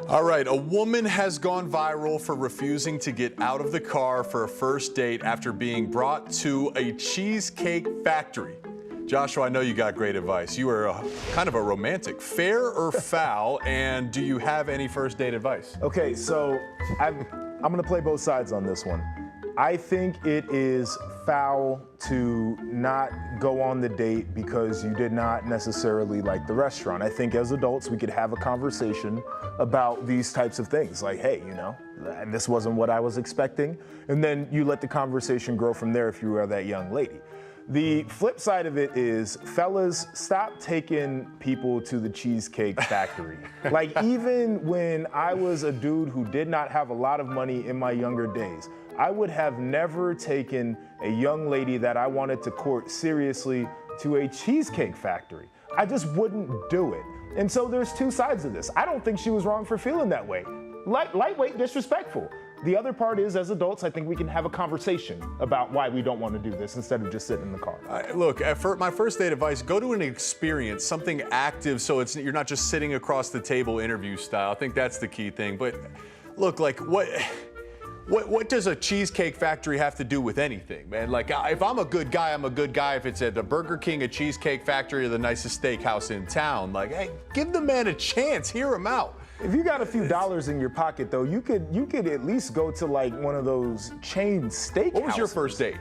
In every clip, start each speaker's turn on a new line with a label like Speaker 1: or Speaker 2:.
Speaker 1: All right, a woman has gone viral for refusing to get out of the car for a first date after being brought to a cheesecake factory. Joshua, I know you got great advice. You are kind of a romantic. Fair or foul, and do you have any first date advice?
Speaker 2: Okay, so I'm going to play both sides on this one. I think it is foul to not go on the date because you did not necessarily like the restaurant. I think as adults, we could have a conversation about these types of things. Like, hey, this wasn't what I was expecting. And then you let the conversation grow from there if you are that young lady. The flip side of it is, fellas, stop taking people to the Cheesecake Factory. Like, even when I was a dude who did not have a lot of money in my younger days, I would have never taken a young lady that I wanted to court seriously to a Cheesecake Factory. I just wouldn't do it. And so there's two sides of this. I don't think she was wrong for feeling that way. Lightweight, disrespectful. The other part is, as adults, I think we can have a conversation about why we don't want to do this instead of just sitting in the car.
Speaker 1: Look, for my first date advice, go to an experience, something active, so you're not just sitting across the table interview style. I think that's the key thing. But look, like what does a Cheesecake Factory have to do with anything, man? Like, if I'm a good guy, I'm a good guy. If it's at the Burger King, a Cheesecake Factory, or the nicest steakhouse in town, like, hey, give the man a chance, hear him out.
Speaker 2: If you got a few dollars in your pocket, though, you could at least go to like one of those chain steakhouses.
Speaker 1: What was your first date?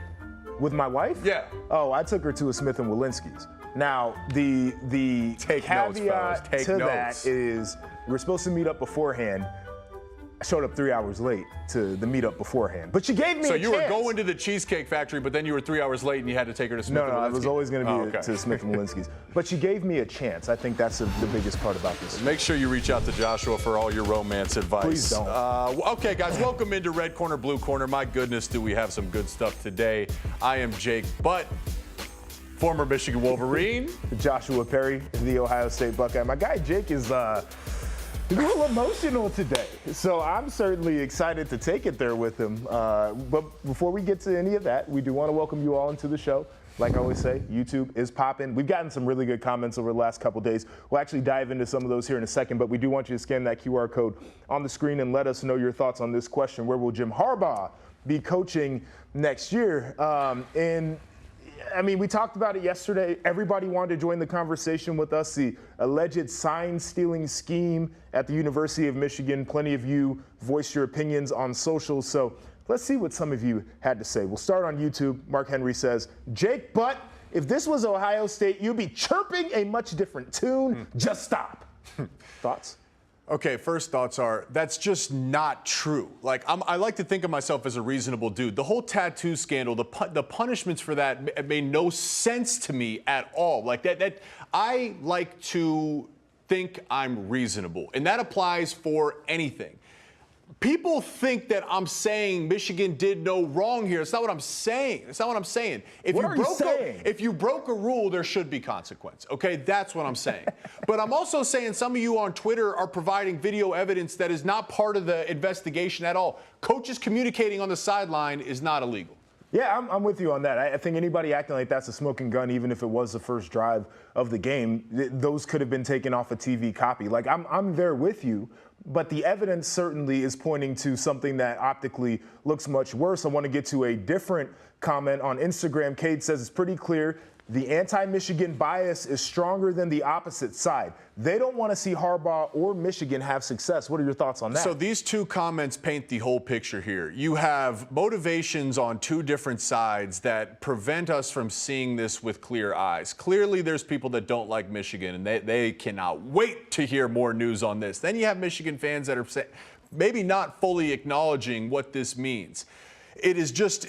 Speaker 2: With my wife?
Speaker 1: Yeah.
Speaker 2: Oh, I took her to a Smith & Walensky's. Now, the caveat to that is we're supposed to meet up beforehand. I showed up 3 hours late to the meetup beforehand, but she gave me a chance.
Speaker 1: So you were going to the Cheesecake Factory, but then you were 3 hours late and you had to take her to Smith & Walensky's?
Speaker 2: No, I was always going to be to Smith & Walensky's. But she gave me a chance. I think that's the biggest part about this.
Speaker 1: Make sure you reach out to Joshua for all your romance advice.
Speaker 2: Please don't.
Speaker 1: Okay, guys, welcome into Red Corner, Blue Corner. My goodness, do we have some good stuff today. I am Jake Butt, former Michigan Wolverine.
Speaker 2: Joshua Perry, the Ohio State Buckeye. My guy Jake is a little emotional today, so I'm certainly excited to take it there with him. But before we get to any of that, we do want to welcome you all into the show. Like I always say, YouTube is popping. We've gotten some really good comments over the last couple days. We'll actually dive into some of those here in a second, but we do want you to scan that QR code on the screen and let us know your thoughts on this question. Where will Jim Harbaugh be coaching next year? I mean, we talked about it yesterday. Everybody wanted to join the conversation with us. The alleged sign-stealing scheme at the University of Michigan. Plenty of you voiced your opinions on social. So let's see what some of you had to say. We'll start on YouTube. Mark Henry says, Jake Butt, if this was Ohio State, you'd be chirping a much different tune. Just stop. Thoughts?
Speaker 1: Okay, first thoughts are, that's just not true. Like, I like to think of myself as a reasonable dude. The whole tattoo scandal, the punishments for that made no sense to me at all. Like, I like to think I'm reasonable, and that applies for anything. People think that I'm saying Michigan did no wrong here. It's not what I'm saying. It's not what I'm saying. If you broke a rule, there should be consequence. Okay, that's what I'm saying. But I'm also saying some of you on Twitter are providing video evidence that is not part of the investigation at all. Coaches communicating on the sideline is not illegal.
Speaker 2: Yeah, I'm with you on that. I think anybody acting like that's a smoking gun, even if it was the first drive of the game, those could have been taken off a TV copy. Like, I'm there with you, but the evidence certainly is pointing to something that optically looks much worse. I want to get to a different comment on Instagram. Cade says it's pretty clear the anti-Michigan bias is stronger than the opposite side. They don't want to see Harbaugh or Michigan have success. What are your thoughts on that?
Speaker 1: So these two comments paint the whole picture here. You have motivations on two different sides that prevent us from seeing this with clear eyes. Clearly, there's people that don't like Michigan, and they cannot wait to hear more news on this. Then you have Michigan fans that are maybe not fully acknowledging what this means. It is just...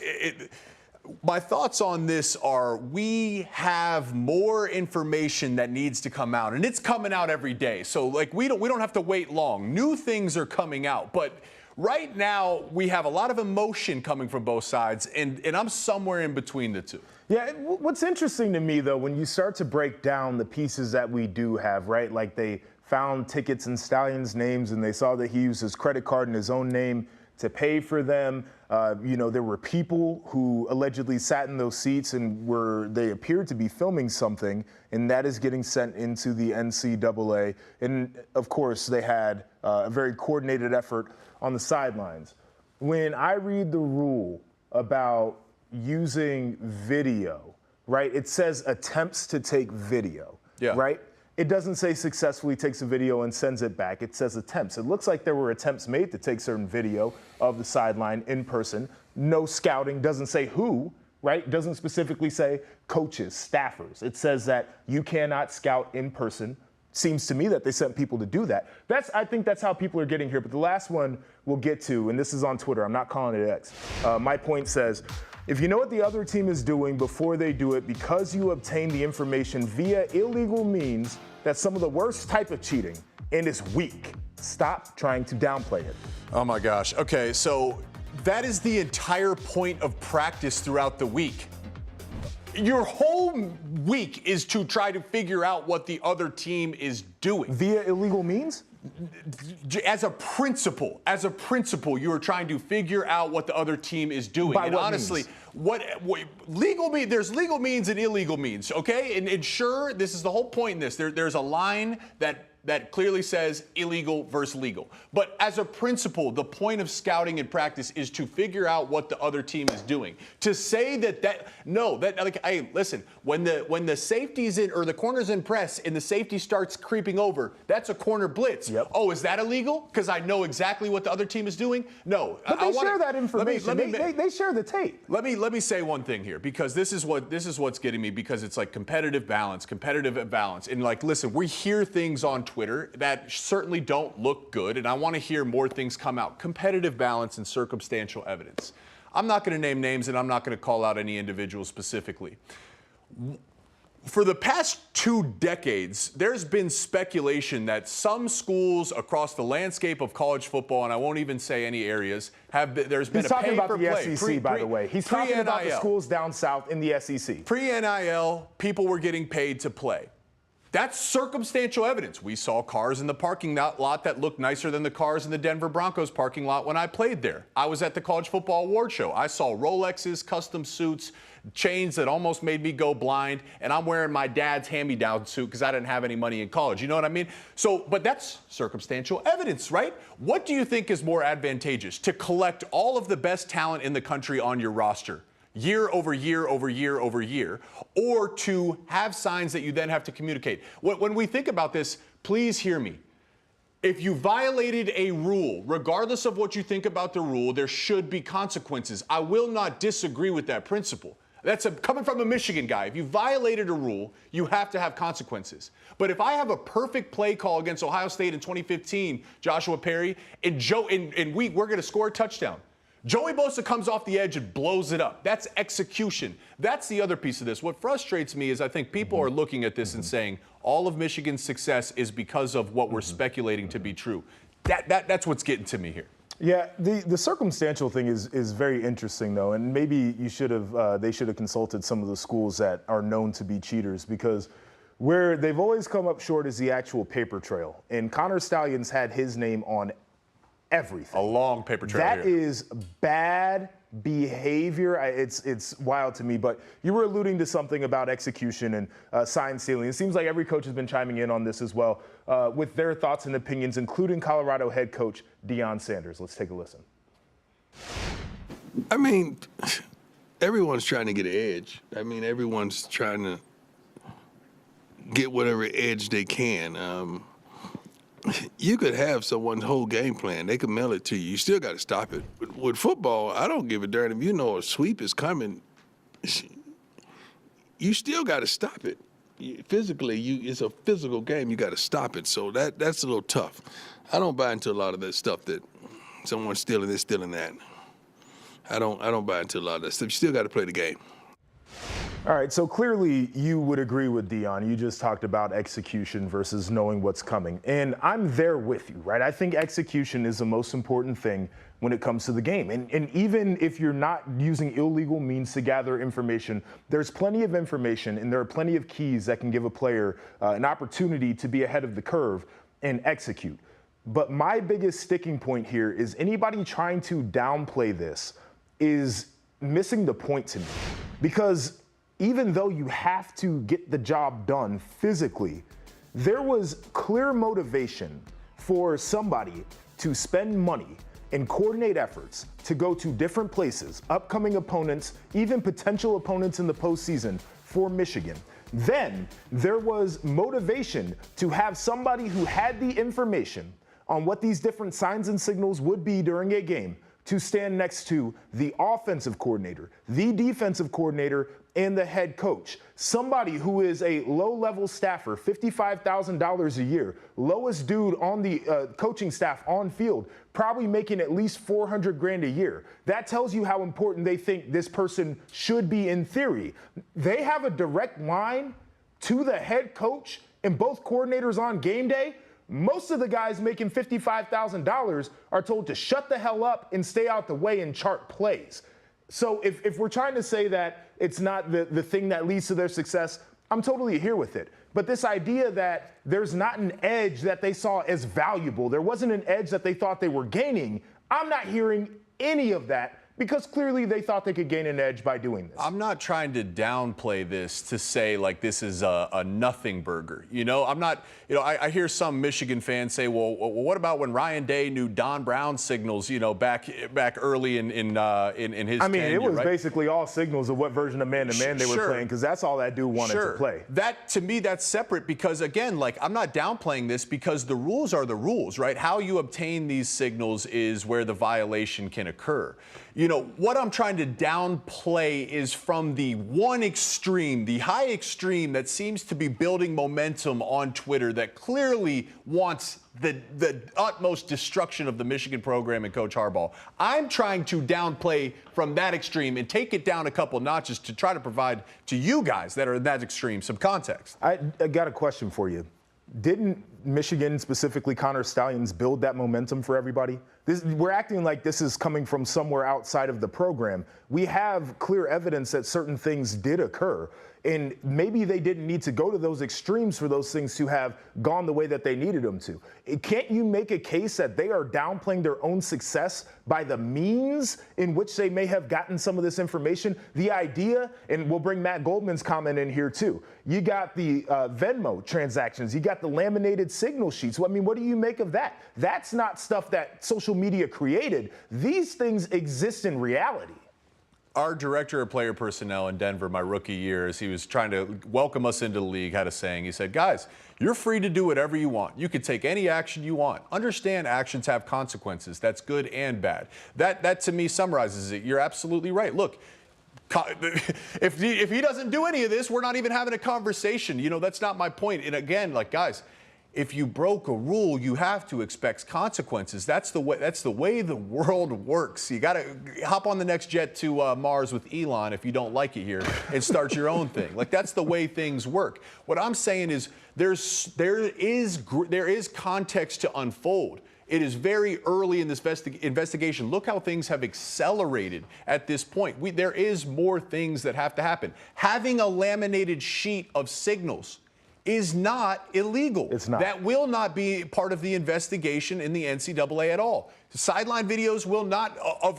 Speaker 1: My thoughts on this are we have more information that needs to come out, and it's coming out every day. So, like, we don't have to wait long. New things are coming out, but right now we have a lot of emotion coming from both sides, and I'm somewhere in between the two.
Speaker 2: Yeah, what's interesting to me, though, when you start to break down the pieces that we do have, right, like they found tickets in Stallion's names and they saw that he used his credit card and his own name to pay for them. There were people who allegedly sat in those seats and they appeared to be filming something, and that is getting sent into the NCAA. And of course, they had a very coordinated effort on the sidelines. When I read the rule about using video, right, it says attempts to take video, right? It doesn't say successfully takes a video and sends it back. It says attempts. It looks like there were attempts made to take certain video of the sideline in person. No scouting, doesn't say who, right? Doesn't specifically say coaches, staffers. It says that you cannot scout in person. Seems to me that they sent people to do that. I think that's how people are getting here. But the last one we'll get to, and this is on Twitter, I'm not calling it X. My point says, if you know what the other team is doing before they do it because you obtain the information via illegal means, that's some of the worst type of cheating, and it's weak. Stop trying to downplay it.
Speaker 1: Oh my gosh. Okay, so that is the entire point of practice throughout the week. Your whole week is to try to figure out what the other team is doing.
Speaker 2: Via illegal means?
Speaker 1: As a principle, you are trying to figure out what the other team is doing.
Speaker 2: By
Speaker 1: and
Speaker 2: what
Speaker 1: honestly,
Speaker 2: means?
Speaker 1: what legal means? There's legal means and illegal means, okay? And sure, this is the whole point in this. There's a line that clearly says illegal versus legal. But as a principle, the point of scouting and practice is to figure out what the other team is doing. To say hey, listen, when the safety's in or the corner's in press and the safety starts creeping over, that's a corner blitz.
Speaker 2: Yep.
Speaker 1: Oh, is that illegal? Because I know exactly what the other team is doing? No.
Speaker 2: But they share that information. They share the tape.
Speaker 1: Let me say one thing here, because this is what's getting me, because it's like competitive balance. And like, listen, we hear things on Twitter that certainly don't look good, and I want to hear more things come out. Competitive balance and circumstantial evidence. I'm not going to name names, and I'm not going to call out any individuals specifically. For the past 2 decades, there's been speculation that some schools across the landscape of college football, and I won't even say any areas, there's been a pay for play.
Speaker 2: He's talking about the SEC, by the way. He's talking about the schools down south in the SEC.
Speaker 1: Pre-NIL, people were getting paid to play. That's circumstantial evidence. We saw cars in the parking lot that looked nicer than the cars in the Denver Broncos parking lot when I played there. I was at the College Football Award Show. I saw Rolexes, custom suits, chains that almost made me go blind, and I'm wearing my dad's hand-me-down suit because I didn't have any money in college. You know what I mean? But that's circumstantial evidence, right? What do you think is more advantageous? To collect all of the best talent in the country on your roster, year over year over year over year, or to have signs that you then have to communicate? When we think about this, please hear me. If you violated a rule, regardless of what you think about the rule, there should be consequences. I will not disagree with that principle. That's coming from a Michigan guy. If you violated a rule, you have to have consequences. But if I have a perfect play call against Ohio State in 2015, Joshua Perry, and we're going to score a touchdown, Joey Bosa comes off the edge and blows it up. That's execution. That's the other piece of this. What frustrates me is I think people are looking at this and saying all of Michigan's success is because of what we're speculating to be true. That's what's getting to me here.
Speaker 2: Yeah, the circumstantial thing is very interesting, though, and maybe they should have consulted some of the schools that are known to be cheaters, because where they've always come up short is the actual paper trail. And Connor Stalions had his name on everything.
Speaker 1: A long paper trail here.
Speaker 2: That is bad behavior. It's wild to me, but you were alluding to something about execution and sign stealing. It seems like every coach has been chiming in on this as well with their thoughts and opinions, including Colorado head coach Deion Sanders. Let's take a listen.
Speaker 3: I mean, everyone's trying to get an edge. I mean, everyone's trying to get whatever edge they can. You could have someone's whole game plan. They could mail it to you. You still got to stop it. With football, I don't give a darn if you know a sweep is coming. You still got to stop it. Physically, it's a physical game. You got to stop it. So that's a little tough. I don't buy into a lot of that stuff that someone's stealing this, stealing that. I don't buy into a lot of that stuff. You still got to play the game.
Speaker 2: All right, so clearly you would agree with Deion. You just talked about execution versus knowing what's coming. And I'm there with you, right? I think execution is the most important thing when it comes to the game. And even if you're not using illegal means to gather information, there's plenty of information and there are plenty of keys that can give a player an opportunity to be ahead of the curve and execute. But my biggest sticking point here is anybody trying to downplay this is missing the point to me. Because even though you have to get the job done physically, there was clear motivation for somebody to spend money and coordinate efforts to go to different places, upcoming opponents, even potential opponents in the postseason for Michigan. Then there was motivation to have somebody who had the information on what these different signs and signals would be during a game to stand next to the offensive coordinator, the defensive coordinator, and the head coach. Somebody who is a low-level staffer, $55,000 a year, lowest dude on the coaching staff on field, probably making at least $400,000 a year. That tells you how important they think this person should be in theory. They have a direct line to the head coach and both coordinators on game day. Most of the guys making $55,000 are told to shut the hell up and stay out the way and chart plays. So if we're trying to say that it's not the thing that leads to their success, I'm totally here with it. But this idea that there's not an edge that they saw as valuable, there wasn't an edge that they thought they were gaining, I'm not hearing any of that, because clearly they thought they could gain an edge by doing this.
Speaker 1: I'm not trying to downplay this to say like this is a nothing burger. You know, I'm not, you know, I hear some Michigan fans say, well, what about when Ryan Day knew Don Brown signals, you know, back early in his
Speaker 2: I mean,
Speaker 1: tenure,
Speaker 2: it was
Speaker 1: right?
Speaker 2: basically all signals of what version of man-to-man they were playing, because that's all that dude wanted to play.
Speaker 1: That, to me, that's separate because, again, like, I'm not downplaying this because the rules are the rules, right? How you obtain these signals is where the violation can occur. You know, what I'm trying to downplay is from the one extreme, the high extreme that seems to be building momentum on Twitter that clearly wants the utmost destruction of the Michigan program and Coach Harbaugh. I'm trying to downplay from that extreme and take it down a couple notches to try to provide to you guys that are in that extreme some context.
Speaker 2: I got a question for you. Didn't Michigan, specifically Connor Stallions, build that momentum for everybody? We're acting like this is coming from somewhere outside of the program. We have clear evidence that certain things did occur. And maybe they didn't need to go to those extremes for those things to have gone the way that they needed them to. Can't you make a case that they are downplaying their own success by the means in which they may have gotten some of this information? The idea, and we'll bring Matt Goldman's comment in here too. You got the Venmo transactions. You got the laminated signal sheets. I mean, what do you make of that? That's not stuff that social media created. These things exist in reality.
Speaker 1: Our director of player personnel in Denver, my rookie year, as he was trying to welcome us into the league, had a saying. He said, guys, you're free to do whatever you want. You can take any action you want. Understand actions have consequences. That's good and bad. That to me summarizes it. You're absolutely right. Look, if he doesn't do any of this, we're not even having a conversation. You know, that's not my point. And again, like, guys, if you broke a rule, you have to expect consequences. That's the way the world works. You got to hop on the next jet to Mars with Elon if you don't like it here and start your own thing. Like, that's the way things work. What I'm saying is there is context to unfold. It is very early in this investigation. Look how things have accelerated at this point. There is more things that have to happen. Having a laminated sheet of signals is not illegal.
Speaker 2: It's not.
Speaker 1: That will not be part of the investigation in the NCAA at all. Sideline videos will not,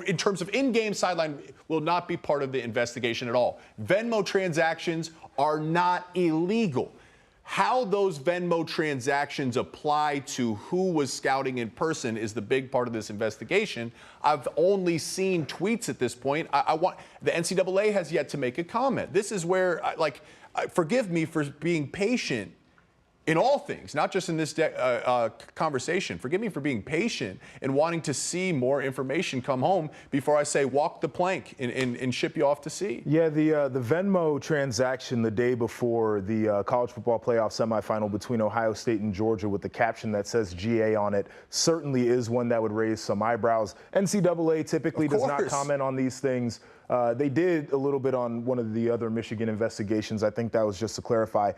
Speaker 1: in terms of in-game sideline, will not be part of the investigation at all. Venmo transactions are not illegal. How those Venmo transactions apply to who was scouting in person is the big part of this investigation. I've only seen tweets at this point. The NCAA has yet to make a comment. This is where, forgive me for being patient in all things, not just in this conversation. Forgive me for being patient and wanting to see more information come home before I say walk the plank and ship you off to sea.
Speaker 2: Yeah, the Venmo transaction the day before the college football playoff semifinal between Ohio State and Georgia with the caption that says GA on it certainly is one that would raise some eyebrows. NCAA typically does not comment on these things. They did a little bit on one of the other Michigan investigations. I think that was just to clarify.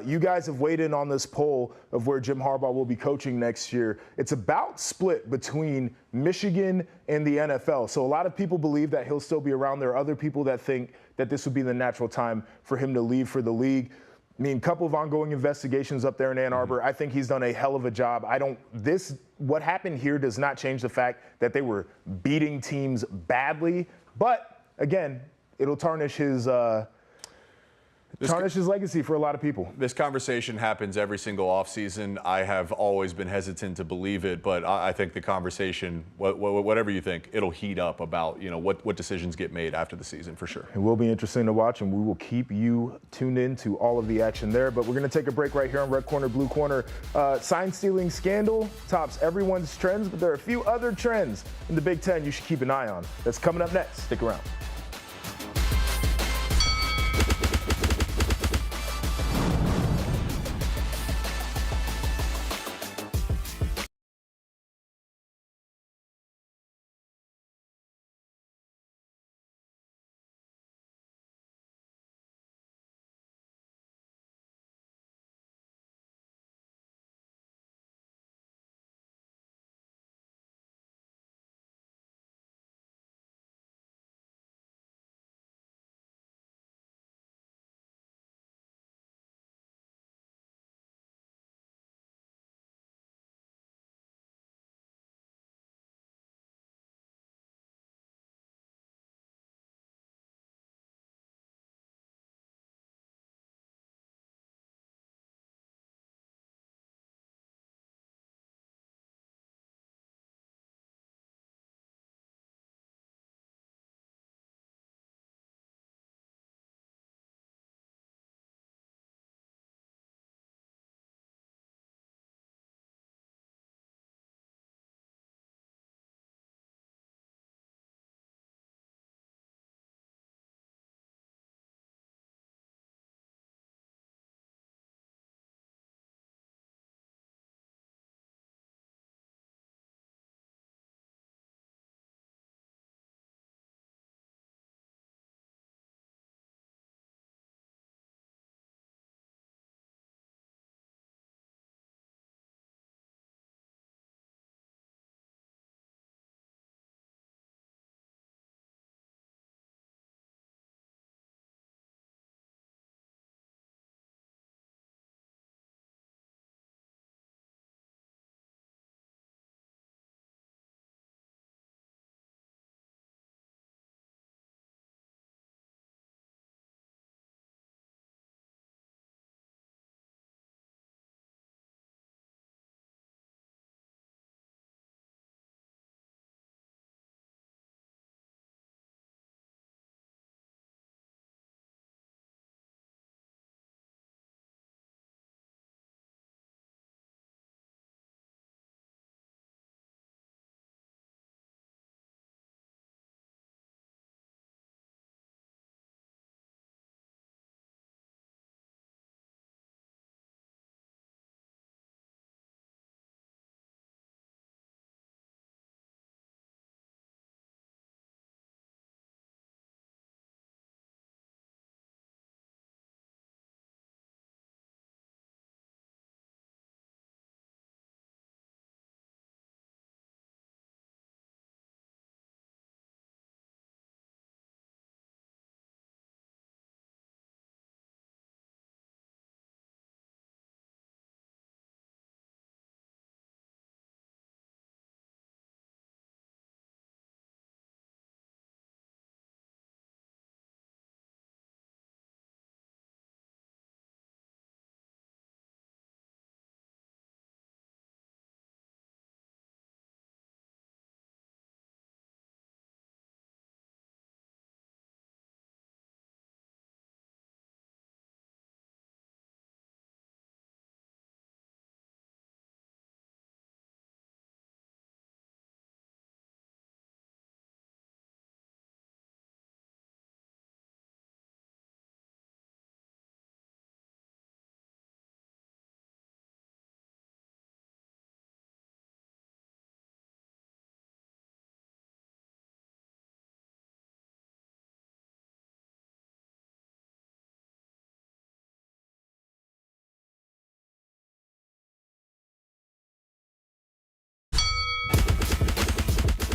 Speaker 2: You guys have weighed in on this poll of where Jim Harbaugh will be coaching next year. It's about split between Michigan and the NFL. So a lot of people believe that he'll still be around. There are other people that think that this would be the natural time for him to leave for the league. I mean, a couple of ongoing investigations up there in Ann Arbor. I think he's done a hell of a job. What happened here does not change the fact that they were beating teams badly. But again, it'll tarnish his legacy for a lot of people.
Speaker 1: This conversation happens every single offseason. I have always been hesitant to believe it, but I think the conversation, whatever you think, it'll heat up about what decisions get made after the season for sure.
Speaker 2: It will be interesting to watch, and we will keep you tuned in to all of the action there. But we're going to take a break right here on Red Corner, Blue Corner. Sign stealing scandal tops everyone's trends, but there are a few other trends in the Big Ten you should keep an eye on. That's coming up next. Stick around.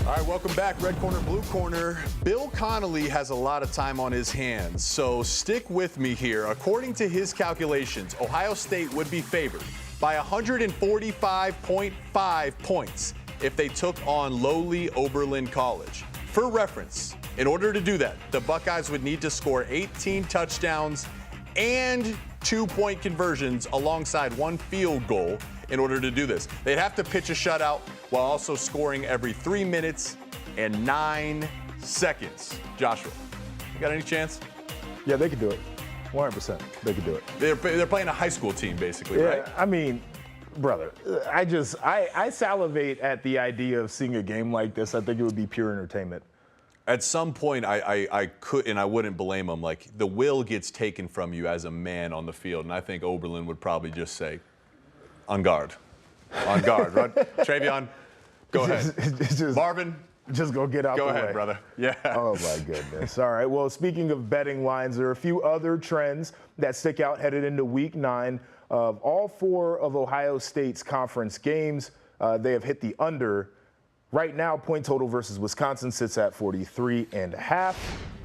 Speaker 1: All right, welcome back. Red Corner, Blue Corner. Bill Connolly has a lot of time on his hands, so stick with me here. According to his calculations, Ohio State would be favored by 145.5 points if they took on lowly Oberlin College. for reference, in order to do that, the Buckeyes would need to score 18 touchdowns and 2-point conversions alongside 1 field goal in order to do this. They'd have to pitch a shutout while also scoring every 3 minutes and 9 seconds. Joshua, you got any chance?
Speaker 2: Yeah, they could do it. 100%. They could do it.
Speaker 1: They're playing a high school team, basically,
Speaker 2: Yeah,
Speaker 1: right?
Speaker 2: I mean, brother, I salivate at the idea of seeing a game like this. I think it would be pure entertainment.
Speaker 1: At some point, I could, and I wouldn't blame him. Like, the will gets taken from you as a man on the field, and I think Oberlin would probably just say, on guard. On guard. Run. Travion, go ahead. Marvin,
Speaker 2: just go get out the way.
Speaker 1: Go ahead, brother. Yeah.
Speaker 2: Oh, my goodness. All right. Well, speaking of betting lines, there are a few other trends that stick out headed into Week 9. Of all 4 of Ohio State's conference games, they have hit the under. Right now, point total versus Wisconsin sits at 43.5.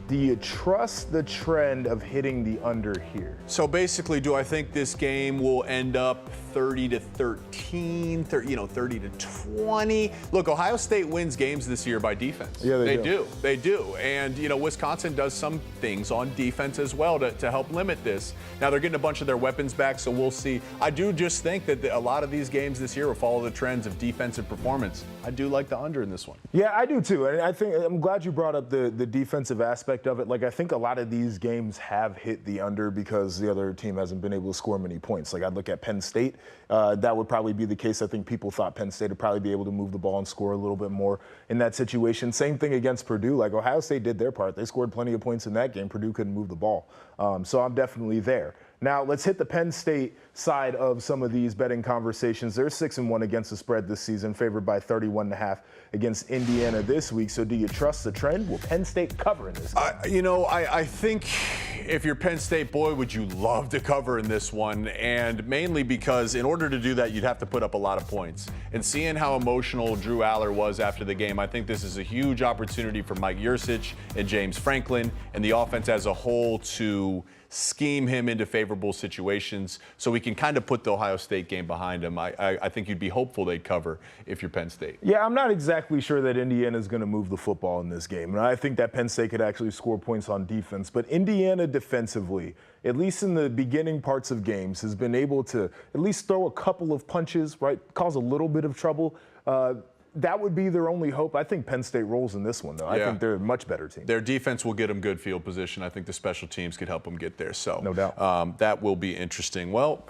Speaker 2: Do you trust the trend of hitting the under here?
Speaker 1: So basically, do I think this game will end up 30-13, 30-20? Look, Ohio State wins games this year by defense.
Speaker 2: Yeah, they
Speaker 1: do. They do. And, Wisconsin does some things on defense as well to help limit this. Now, they're getting a bunch of their weapons back, so we'll see. I do just think that a lot of these games this year will follow the trends of defensive performance. I do like the under in this one.
Speaker 2: Yeah, I do too. And I'm glad you brought up the defensive aspect of it. Like, I think a lot of these games have hit the under because the other team hasn't been able to score many points. Like, I'd look at Penn State. That would probably be the case. I think people thought Penn State would probably be able to move the ball and score a little bit more in that situation. Same thing against Purdue. Like, Ohio State did their part. They scored plenty of points in that game. Purdue couldn't move the ball. So I'm definitely there. Now, let's hit the Penn State side of some of these betting conversations. They're 6-1 against the spread this season, favored by 31.5 against Indiana this week. So do you trust the trend? Will Penn State cover in this game?
Speaker 1: I think if you're Penn State, boy, would you love to cover in this one. And mainly because in order to do that, you'd have to put up a lot of points. And seeing how emotional Drew Aller was after the game, I think this is a huge opportunity for Mike Yurcich and James Franklin and the offense as a whole to scheme him into favorable situations so we can kind of put the Ohio State game behind him. I think you'd be hopeful they'd cover if you're Penn State.
Speaker 2: Yeah, I'm not exactly sure that Indiana is going to move the football in this game. And I think that Penn State could actually score points on defense. But Indiana defensively, at least in the beginning parts of games, has been able to at least throw a couple of punches, right, cause a little bit of trouble. That would be their only hope. I think Penn State rolls in this one, though. I think they're a much better team.
Speaker 1: Their defense will get them good field position. I think the special teams could help them get there. So
Speaker 2: no doubt.
Speaker 1: That will be interesting. Well,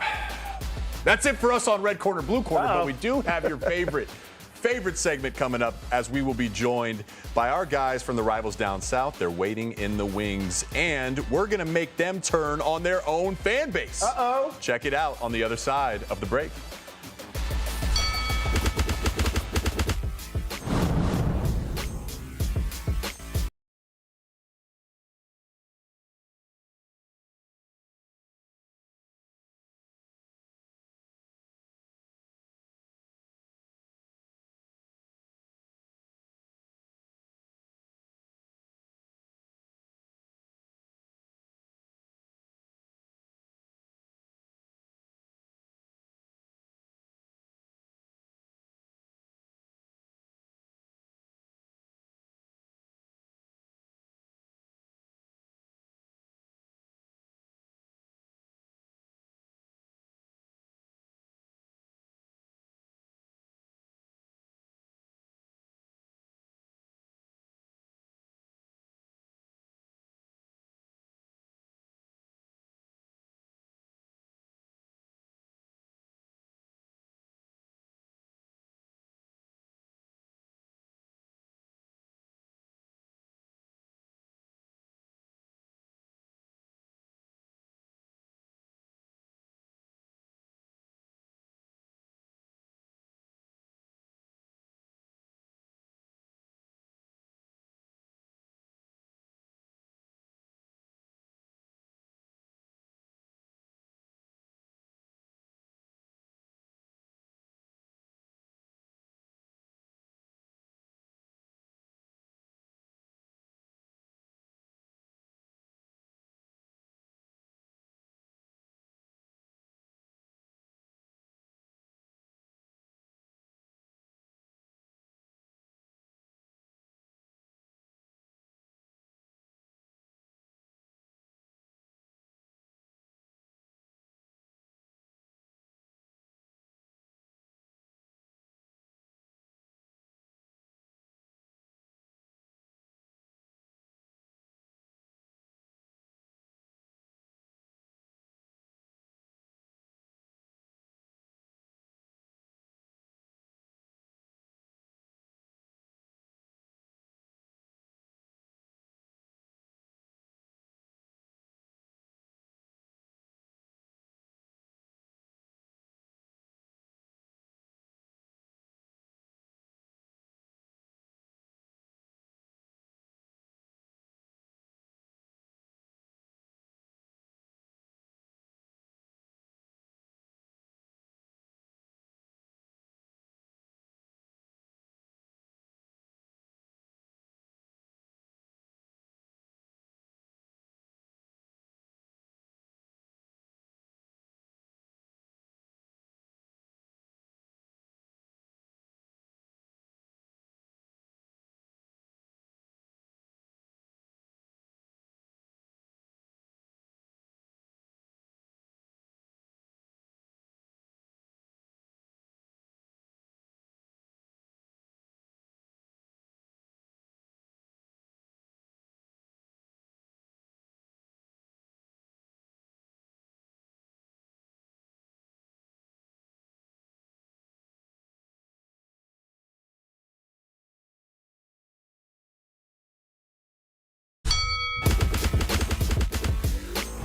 Speaker 1: that's it for us on Red Corner, Blue Corner. But we do have your favorite segment coming up as we will be joined by our guys from the Rivals Down South. They're waiting in the wings, and we're going to make them turn on their own fan base.
Speaker 2: Uh-oh.
Speaker 1: Check it out on the other side of the break.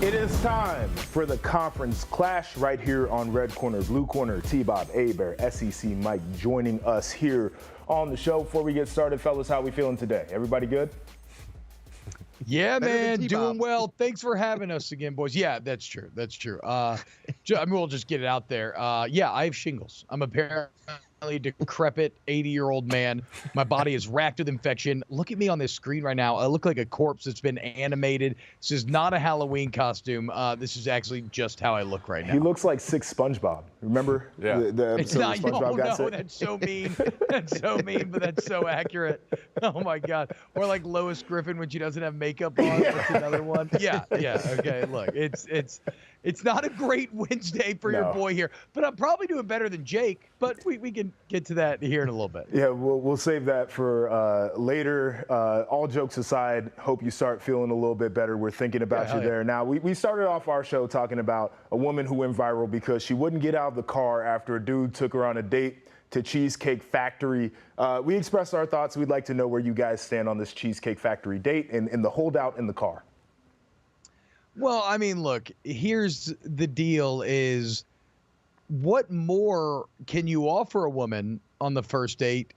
Speaker 2: It is time for the conference clash right here on Red Corner, Blue Corner. T-Bob, A-Bear, SEC Mike joining us here on the show. Before we get started, fellas, how we feeling today? Everybody good?
Speaker 4: Yeah, man, doing well. Thanks for having us again, boys. Yeah, that's true. That's true. We'll just get it out there. Yeah, I have shingles. I'm apparently decrepit 80-year-old man. My body is racked with infection. Look at me on this screen right now. I look like a corpse that's been animated. This is not a Halloween costume. This is actually just how I look right now.
Speaker 2: He looks like Six SpongeBob. Remember the episode
Speaker 4: it's not,
Speaker 2: where SpongeBob got sick?
Speaker 4: That's so mean. That's so mean, but that's so accurate. Oh, my God. Or like Lois Griffin when she doesn't have makeup on. That's another one. Yeah. Okay, look, it's not a great Wednesday for your boy here, but I'm probably doing better than Jake, but we can get to that here in a little bit.
Speaker 2: Yeah, we'll save that for later. All jokes aside, hope you start feeling a little bit better. We're thinking about you there. Now, we started off our show talking about a woman who went viral because she wouldn't get out of the car after a dude took her on a date to Cheesecake Factory. We expressed our thoughts. We'd like to know where you guys stand on this Cheesecake Factory date and the holdout in the car.
Speaker 4: Well, I mean, look, here's the deal is what more can you offer a woman on the first date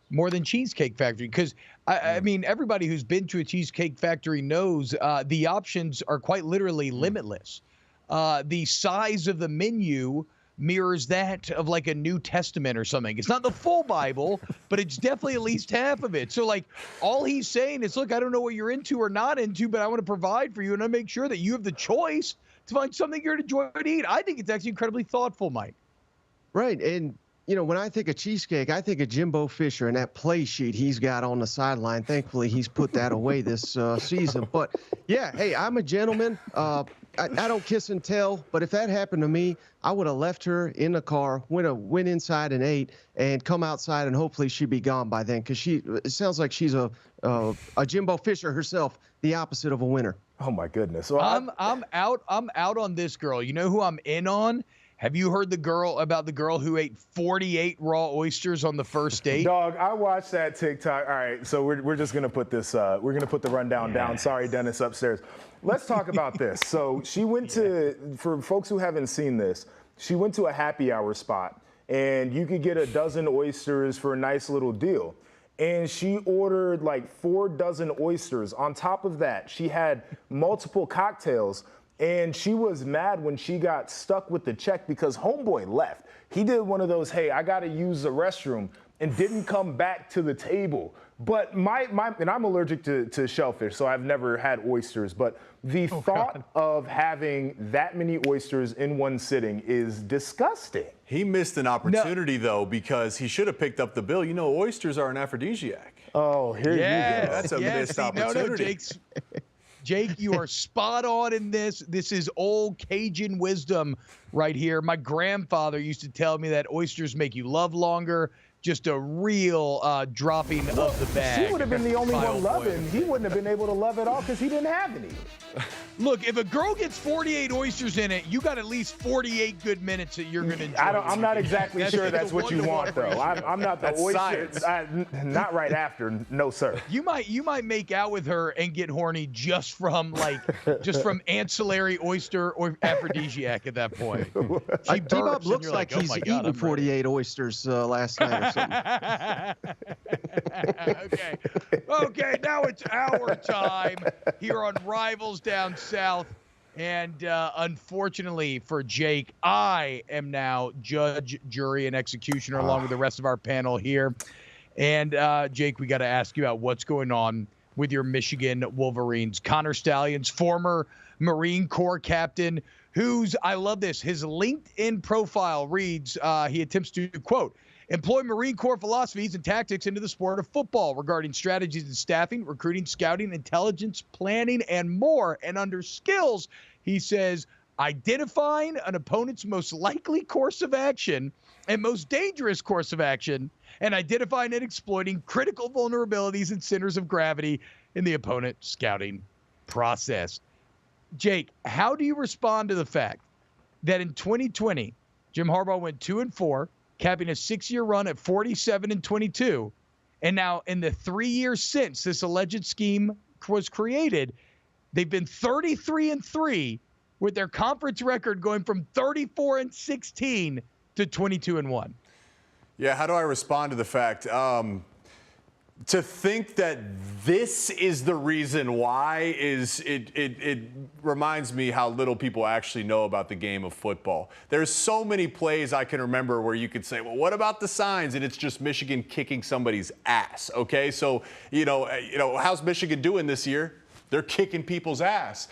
Speaker 4: more than Cheesecake Factory? Because, I mean, everybody who's been to a Cheesecake Factory knows the options are quite literally limitless. The size of the menu mirrors that of like a New Testament or something. It's not the full Bible, but it's definitely at least half of it. So like all he's saying is, look, I don't know what you're into or not into, but I want to provide for you and I make sure that you have the choice to find something you're to enjoy to eat. I think it's actually incredibly thoughtful, Mike.
Speaker 5: Right. And, you know, when I think of cheesecake, I think of Jimbo Fisher and that play sheet he's got on the sideline. Thankfully, he's put that away this season. But, yeah, hey, I'm a gentleman. I don't kiss and tell, but if that happened to me, I would have left her in the car, went inside and ate, and come outside, and hopefully she'd be gone by then, because it sounds like she's a Jimbo Fisher herself, the opposite of a winner.
Speaker 2: Oh my goodness! Well,
Speaker 4: I'm out on this girl. You know who I'm in on? Have you heard about the girl who ate 48 raw oysters on the first date?
Speaker 2: Dog, I watched that TikTok. All right, so we're just gonna put this. We're gonna put the rundown down. Sorry, Dennis, upstairs. Let's talk about this. So she went for folks who haven't seen this, she went to a happy hour spot, and you could get a dozen oysters for a nice little deal. And she ordered like 4 dozen oysters. On top of that, she had multiple cocktails. And she was mad when she got stuck with the check because homeboy left. He did one of those, hey, I got to use the restroom, and didn't come back to the table. But and I'm allergic to shellfish, so I've never had oysters. But the thought of having that many oysters in one sitting is disgusting.
Speaker 1: He missed an opportunity, though, because he should have picked up the bill. You know, oysters are an aphrodisiac.
Speaker 2: Oh, here you go.
Speaker 1: That's a missed opportunity.
Speaker 4: No, Jake, you are spot on in this. This is old Cajun wisdom right here. My grandfather used to tell me that oysters make you love longer. Just a real dropping of the bag.
Speaker 2: She would have been the only one loving. He wouldn't have been able to love it all because he didn't have any.
Speaker 4: Look, if a girl gets 48 oysters in it, you got at least 48 good minutes that you're going to enjoy.
Speaker 2: I'm not exactly sure that's what you want, though. I'm not the oyster. Not right after, no, sir.
Speaker 4: You might make out with her and get horny just from ancillary oyster or aphrodisiac at that point.
Speaker 5: T-Bob looks like he's eaten 48 oysters last night or something.
Speaker 4: Okay, now it's our time here on Rivals Down South. And unfortunately for Jake, I am now judge, jury, and executioner along with the rest of our panel here. And Jake, we got to ask you about what's going on with your Michigan Wolverines. Connor Stalions, former Marine Corps captain, I love this, his LinkedIn profile reads, he attempts to, quote, employ Marine Corps philosophies and tactics into the sport of football regarding strategies in staffing, recruiting, scouting, intelligence, planning, and more. And under skills, he says, identifying an opponent's most likely course of action and most dangerous course of action, and identifying and exploiting critical vulnerabilities and centers of gravity in the opponent scouting process. Jake, how do you respond to the fact that in 2020, Jim Harbaugh went 2-4, capping a 6-year run at 47-22. And now in the 3 years since this alleged scheme was created, they've been 33-3 with their conference record going from 34-16 to 22-1.
Speaker 1: Yeah, how do I respond to the fact? To think that this is the reason why it reminds me how little people actually know about the game of football. There's so many plays I can remember where you could say, well, what about the signs? And it's just Michigan kicking somebody's ass. Okay, so you know, how's Michigan doing this year? They're kicking people's ass.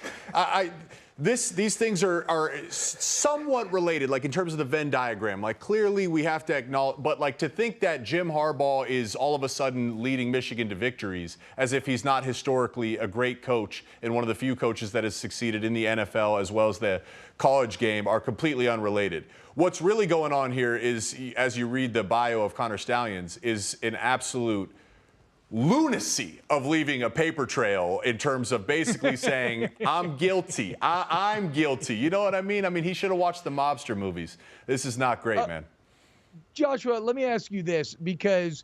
Speaker 1: These things are somewhat related, like in terms of the Venn diagram. Like clearly we have to acknowledge, but like to think that Jim Harbaugh is all of a sudden leading Michigan to victories as if he's not historically a great coach and one of the few coaches that has succeeded in the NFL as well as the college game are completely unrelated. What's really going on here is, as you read the bio of Connor Stalions, is an absolute lunacy of leaving a paper trail in terms of basically saying, I'm guilty. I'm guilty. You know what I mean? I mean, he should have watched the mobster movies. This is not great, man.
Speaker 4: Joshua, let me ask you this, because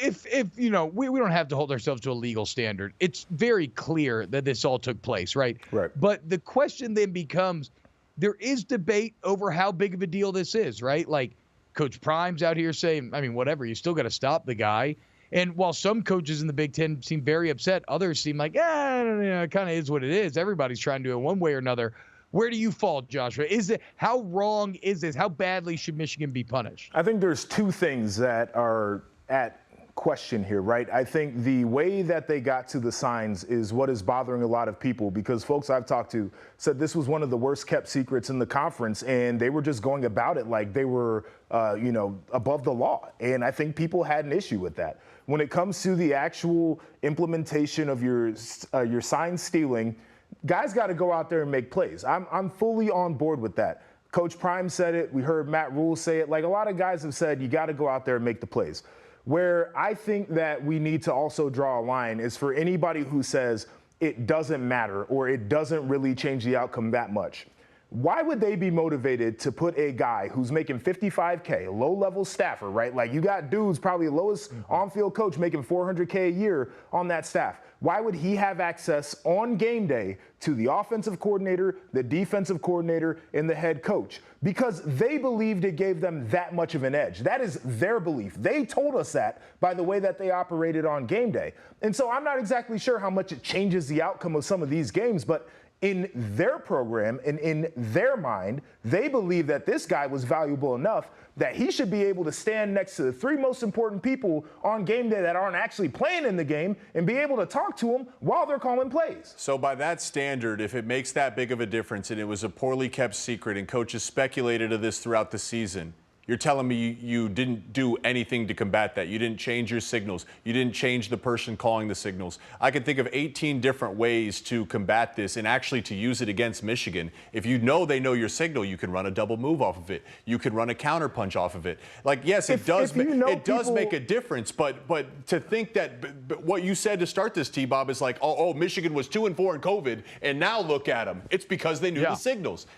Speaker 4: if you know, we don't have to hold ourselves to a legal standard. It's very clear that this all took place, right?
Speaker 2: Right.
Speaker 4: But the question then becomes, there is debate over how big of a deal this is, right? Like Coach Prime's out here saying, I mean, whatever, you still got to stop the guy. And while some coaches in the Big Ten seem very upset, others seem like, it kind of is what it is. Everybody's trying to do it one way or another. Where do you fall, Joshua? How wrong is this? How badly should Michigan be punished?
Speaker 2: I think there's two things that are at question here, right? I think the way that they got to the signs is what is bothering a lot of people, because folks I've talked to said this was one of the worst kept secrets in the conference, and they were just going about it like they were, above the law. And I think people had an issue with that. When it comes to the actual implementation of your sign stealing, guys got to go out there and make plays. I'm fully on board with that. Coach Prime said it. We heard Matt Rule say it. Like a lot of guys have said, you got to go out there and make the plays. Where I think that we need to also draw a line is for anybody who says it doesn't matter or it doesn't really change the outcome that much. Why would they be motivated to put a guy who's making $55K, a low-level staffer, right? Like you got dudes, probably the lowest on-field coach making $400K a year on that staff. Why would he have access on game day to the offensive coordinator, the defensive coordinator, and the head coach? Because they believed it gave them that much of an edge. That is their belief. They told us that by the way that they operated on game day. And so I'm not exactly sure how much it changes the outcome of some of these games, but in their program and in their mind, they believe that this guy was valuable enough that he should be able to stand next to the three most important people on game day that aren't actually playing in the game and be able to talk to them while they're calling plays.
Speaker 1: So by that standard, if it makes that big of a difference and it was a poorly kept secret and coaches speculated of this throughout the season, you're telling me you didn't do anything to combat that. You didn't change your signals. You didn't change the person calling the signals. I can think of 18 different ways to combat this and actually to use it against Michigan. If you know they know your signal, you can run a double move off of it. You can run a counter punch off of it. Like, yes, it does make a difference, but to think that what you said to start this, T-Bob, is like, oh, Michigan was 2-4 in COVID, and now look at them. It's because they knew the signals.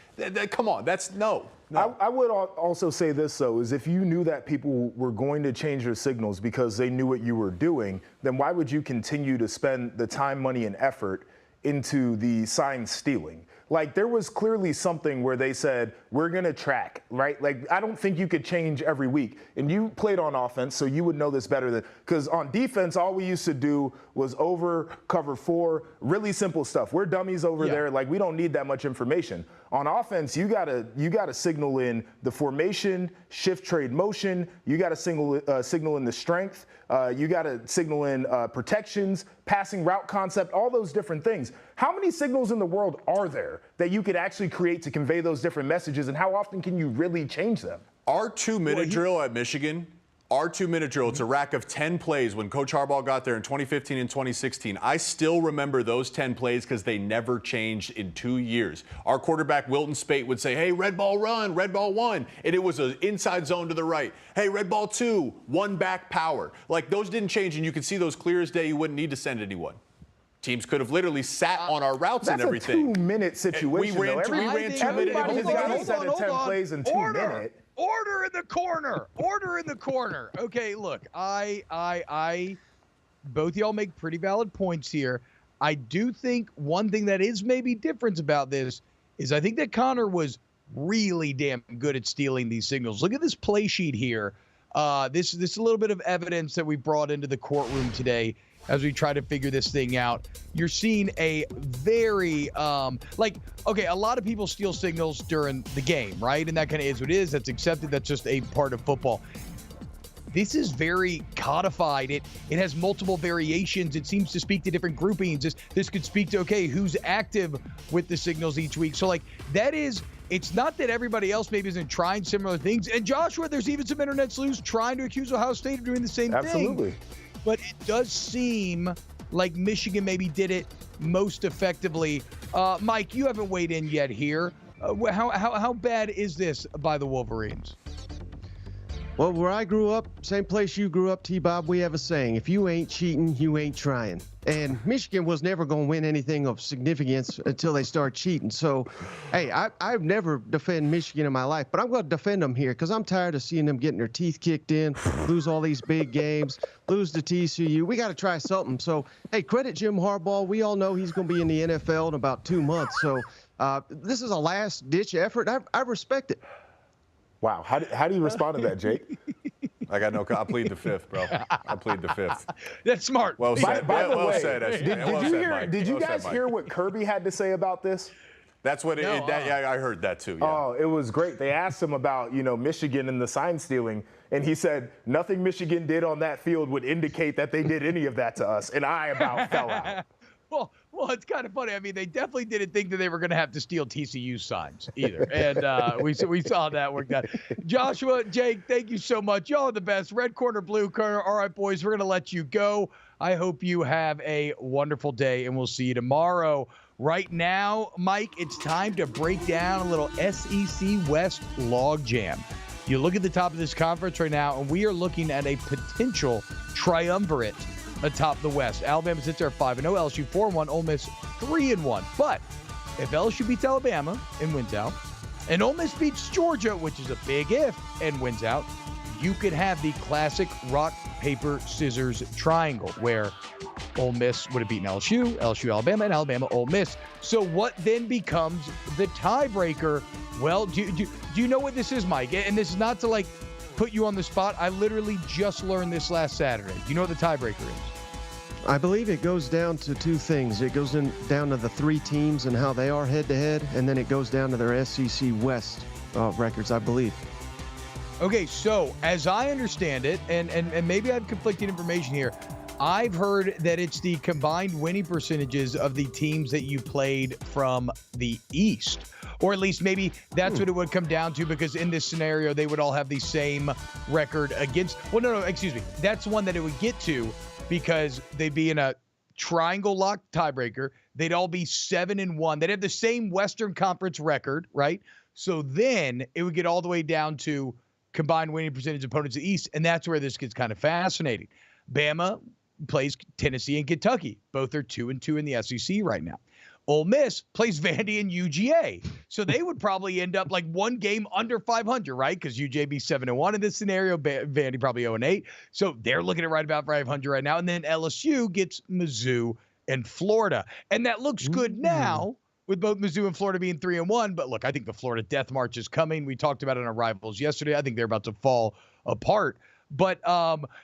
Speaker 1: Come on, that's no.
Speaker 2: I would also say this, though, is if you knew that people were going to change their signals because they knew what you were doing, then why would you continue to spend the time, money, and effort into the sign stealing? Like, there was clearly something where they said, we're going to track, right? Like, I don't think you could change every week. And you played on offense, so you would know this better than, because on defense, all we used to do was over, cover 4, really simple stuff. We're dummies over there. Like, we don't need that much information. On offense, you gotta signal in the formation, shift, trade, motion. You gotta signal in the strength. You gotta signal in protections, passing route concept, all those different things. How many signals in the world are there that you could actually create to convey those different messages, and how often can you really change them?
Speaker 1: Our 2-minute drill at Michigan, our 2-minute drill, it's a rack of 10 plays when Coach Harbaugh got there in 2015 and 2016. I still remember those 10 plays because they never changed in 2 years. Our quarterback, Wilton Spate, would say, hey, red ball run, red ball 1. And it was an inside zone to the right. Hey, red ball 2, 1 back power. Like, those didn't change, and you could see those clear as day. You wouldn't need to send anyone. Teams could have literally sat on our routes and everything.
Speaker 2: That's a 2-minute situation,
Speaker 1: we ran 2-minute.
Speaker 2: Everybody has got a set of 10 plays in 2 minutes.
Speaker 4: Order in the corner. Order in the corner. Okay, look, I both y'all make pretty valid points here. I do think one thing that is maybe different about this is I think that Connor was really damn good at stealing these signals. Look at this play sheet here. This is a little bit of evidence that we brought into the courtroom today as we try to figure this thing out. You're seeing a very, a lot of people steal signals during the game, right? And that kind of is what it is. That's accepted. That's just a part of football. This is very codified. It has multiple variations. It seems to speak to different groupings. This could speak to, okay, who's active with the signals each week. So, it's not that everybody else maybe isn't trying similar things. And Joshua, there's even some internet sleuths trying to accuse Ohio State of doing the same thing.
Speaker 2: Absolutely.
Speaker 4: But it does seem like Michigan maybe did it most effectively. Mike, you haven't weighed in yet here. How bad is this by the Wolverines?
Speaker 5: Well, where I grew up, same place you grew up, T-Bob, we have a saying, if you ain't cheating, you ain't trying. And Michigan was never going to win anything of significance until they start cheating. So, hey, I've never defended Michigan in my life, but I'm going to defend them here because I'm tired of seeing them getting their teeth kicked in, lose all these big games, lose to TCU. We got to try something. So, hey, credit Jim Harbaugh. We all know he's going to be in the NFL in about 2 months. So this is a last-ditch effort. I respect it.
Speaker 2: Wow. How do you respond to that, Jake?
Speaker 1: I got no. I plead the fifth, bro. I plead the fifth.
Speaker 4: That's smart.
Speaker 1: Well said.
Speaker 2: By the
Speaker 1: well
Speaker 2: way,
Speaker 1: said.
Speaker 2: did you guys hear what Kirby had to say about this?
Speaker 1: That's what I heard that too. Yeah.
Speaker 2: Oh, it was great. They asked him about, Michigan and the sign stealing, and he said nothing Michigan did on that field would indicate that they did any of that to us, and I about fell out.
Speaker 4: Well, it's kind of funny. I mean, they definitely didn't think that they were going to have to steal TCU signs either. And we saw that work out. Joshua, Jake, thank you so much. Y'all are the best. Red corner, blue corner. All right, boys, we're going to let you go. I hope you have a wonderful day, and we'll see you tomorrow. Right now, Mike, it's time to break down a little SEC West logjam. You look at the top of this conference right now, and we are looking at a potential triumvirate atop the West. Alabama sits there 5-0, LSU 4-1, Ole Miss 3-1. But if LSU beats Alabama and wins out, and Ole Miss beats Georgia, which is a big if, and wins out, you could have the classic rock, paper, scissors triangle where Ole Miss would have beaten LSU, LSU Alabama, and Alabama Ole Miss. So what then becomes the tiebreaker? Well, do you know what this is, Mike? And this is not to put you on the spot. I literally just learned this last Saturday. Do you know what the tiebreaker is?
Speaker 5: I believe it goes down to two things. It goes down to the three teams and how they are head-to-head, and then it goes down to their SEC West records, I believe.
Speaker 4: Okay, so as I understand it, and maybe I have conflicting information here, I've heard that it's the combined winning percentages of the teams that you played from the East. Or at least maybe that's what it would come down to, because in this scenario, they would all have the same record against. Well, no, excuse me. That's one that it would get to because they'd be in a triangle lock tiebreaker. They'd all be 7-1. They'd have the same Western Conference record, right? So then it would get all the way down to combined winning percentage opponents of the East, and that's where this gets kind of fascinating. Bama plays Tennessee and Kentucky. Both are 2-2 in the SEC right now. Ole Miss plays Vandy and UGA. So they would probably end up one game under 500, right? Because UGA be 7-1 in this scenario, Vandy probably 0-8. So they're looking at right about 500 right now. And then LSU gets Mizzou and Florida. And that looks good now with both Mizzou and Florida being 3-1. But look, I think the Florida death march is coming. We talked about it on our Rivals yesterday. I think they're about to fall apart. But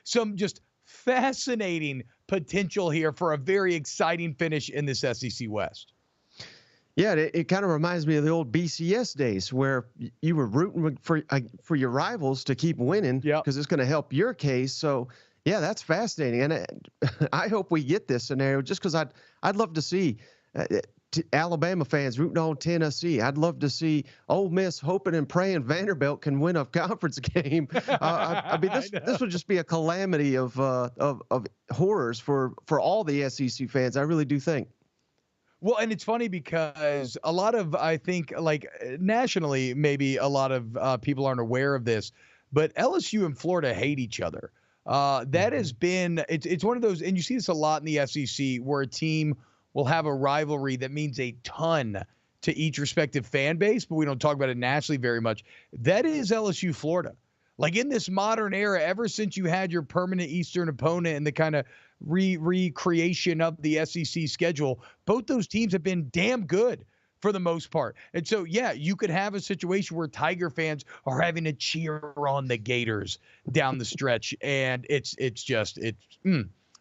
Speaker 4: some just fascinating potential here for a very exciting finish in this SEC West.
Speaker 5: Yeah, it kind of reminds me of the old BCS days where you were rooting for your rivals to keep winning because it's going to help your case. So, yeah, that's fascinating, and I hope we get this scenario just because I'd love to see Alabama fans rooting on Tennessee. I'd love to see Ole Miss hoping and praying Vanderbilt can win a conference game. I mean, this would just be a calamity of horrors for all the SEC fans. I really do think.
Speaker 4: Well, and it's funny because a lot of, I think, nationally, maybe a lot of people aren't aware of this, but LSU and Florida hate each other. That has been, it's one of those, and you see this a lot in the SEC, where a team will have a rivalry that means a ton to each respective fan base, but we don't talk about it nationally very much. That is LSU Florida. In this modern era, ever since you had your permanent Eastern opponent and the kind of recreation of the SEC schedule, both those teams have been damn good for the most part. And so, yeah, you could have a situation where Tiger fans are having to cheer on the Gators down the stretch, and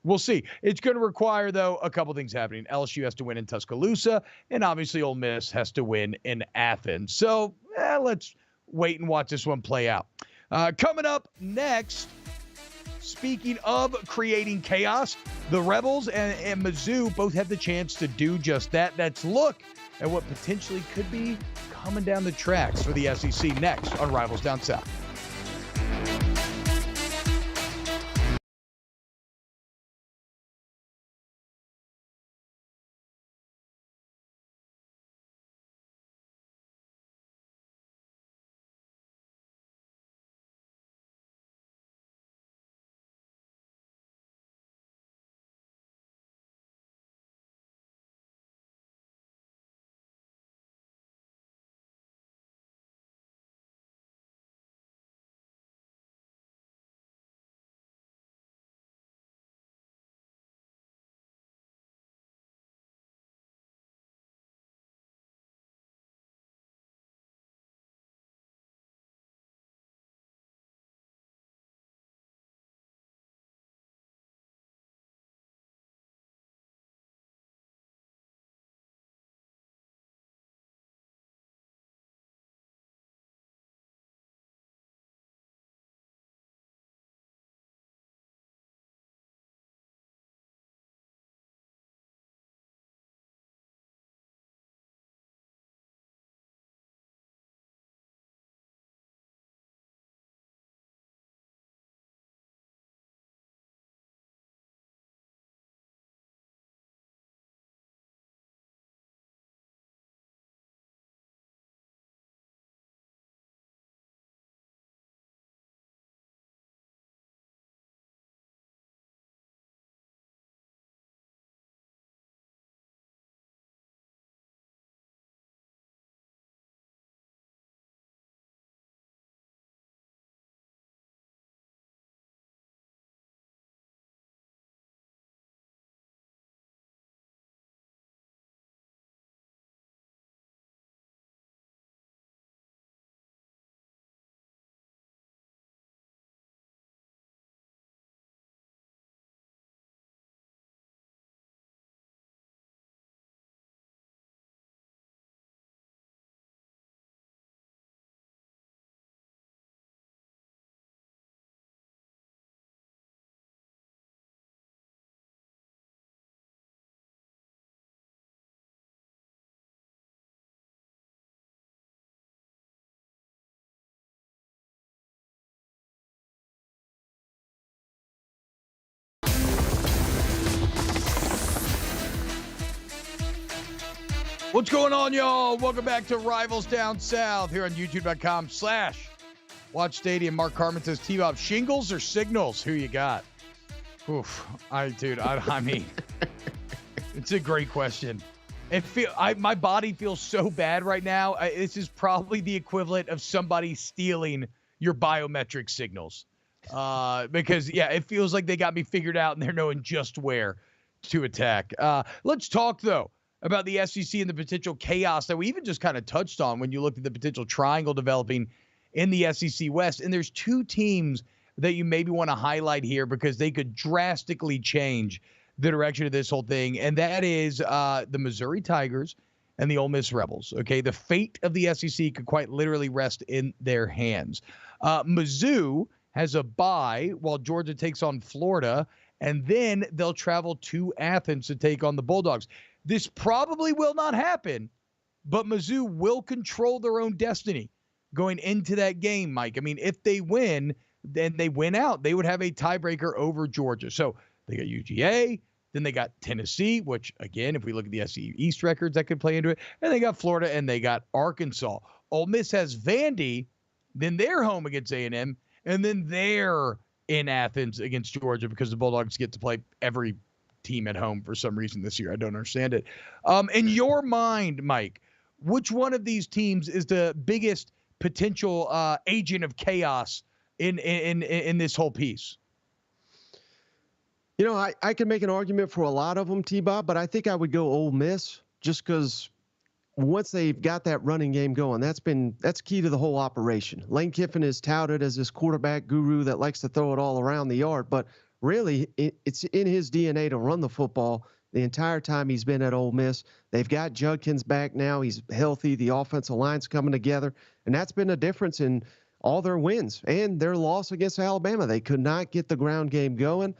Speaker 4: we'll see. It's going to require, though, a couple things happening. LSU has to win in Tuscaloosa, and obviously Ole Miss has to win in Athens. So let's wait and watch this one play out. Coming up next, speaking of creating chaos, the Rebels and Mizzou both have the chance to do just that. Let's look at what potentially could be coming down the tracks for the SEC next on Rivals Down South. What's going on, y'all? Welcome back to Rivals Down South here on youtube.com/Watch Stadium. Mark Carmen says, T-Bob, shingles or signals? Who you got? Oof. I mean, it's a great question. My body feels so bad right now. This is probably the equivalent of somebody stealing your biometric signals. Because, yeah, it feels like they got me figured out and they're knowing just where to attack. Let's talk, though, about the SEC and the potential chaos that we even just kind of touched on when you looked at the potential triangle developing in the SEC West. And there's two teams that you maybe want to highlight here because they could drastically change the direction of this whole thing. And that is the Missouri Tigers and the Ole Miss Rebels. Okay, the fate of the SEC could quite literally rest in their hands. Mizzou has a bye while Georgia takes on Florida, and then they'll travel to Athens to take on the Bulldogs. This probably will not happen, but Mizzou will control their own destiny going into that game, Mike. I mean, if they win, then they win out. They would have a tiebreaker over Georgia. So they got UGA, then they got Tennessee, which, again, if we look at the SEC East records, that could play into it. And they got Florida, and they got Arkansas. Ole Miss has Vandy, then they're home against A&M, and then they're in Athens against Georgia because the Bulldogs get to play every team at home for some reason this year. I don't understand it. In your mind, Mike, which one of these teams is the biggest potential agent of chaos in this whole piece?
Speaker 5: You know, I could make an argument for a lot of them, T-Bob, but I think I would go Ole Miss just because once they've got that running game going, that's key to the whole operation. Lane Kiffin is touted as this quarterback guru that likes to throw it all around the yard, but really it's in his DNA to run the football the entire time he's been at Ole Miss. They've got Judkins back now. He's healthy. The offensive line's coming together, and that's been a difference in all their wins and their loss against Alabama. They could not get the ground game going.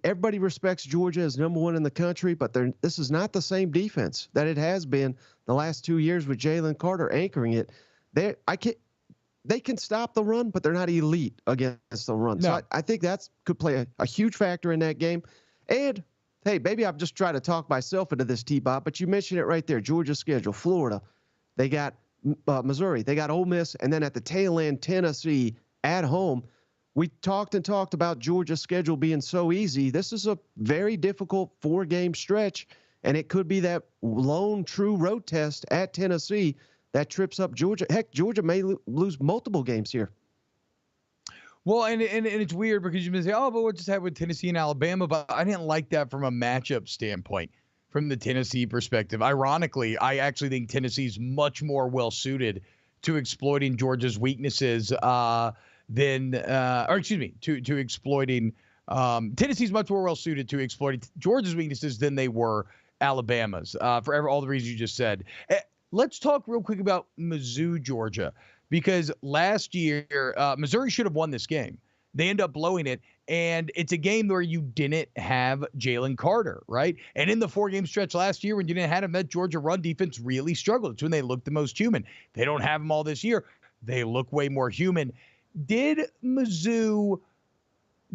Speaker 5: Everybody respects Georgia as number one in the country, but this is not the same defense that it has been the last 2 years with Jalen Carter anchoring it. They can stop the run, but they're not elite against the run.
Speaker 4: No.
Speaker 5: So I think that could play a huge factor in that game. And, hey, maybe I've just tried to talk myself into this, T-Bob, but you mentioned it right there. Georgia's schedule, Florida. They got Missouri. They got Ole Miss. And then at the tail end, Tennessee at home. We talked about Georgia's schedule being so easy. This is a very difficult 4-game stretch, and it could be that lone true road test at Tennessee that trips up Georgia. Heck, Georgia may lose multiple games here.
Speaker 4: Well, and it's weird because you may say, oh, but what just happened with Tennessee and Alabama? But I didn't like that from a matchup standpoint, from the Tennessee perspective. Ironically, I actually think Tennessee's much more well-suited to exploiting Georgia's weaknesses to exploiting Tennessee's much more well suited to exploiting Georgia's weaknesses than they were Alabama's for all the reasons you just said. Let's talk real quick about Mizzou, Georgia, because last year Missouri should have won this game. They end up blowing it, and it's a game where you didn't have Jalen Carter, right? And in the 4-game stretch last year when you didn't have him, that Georgia run defense really struggled. It's when they looked the most human. They don't have him all this year. They look way more human. Did Mizzou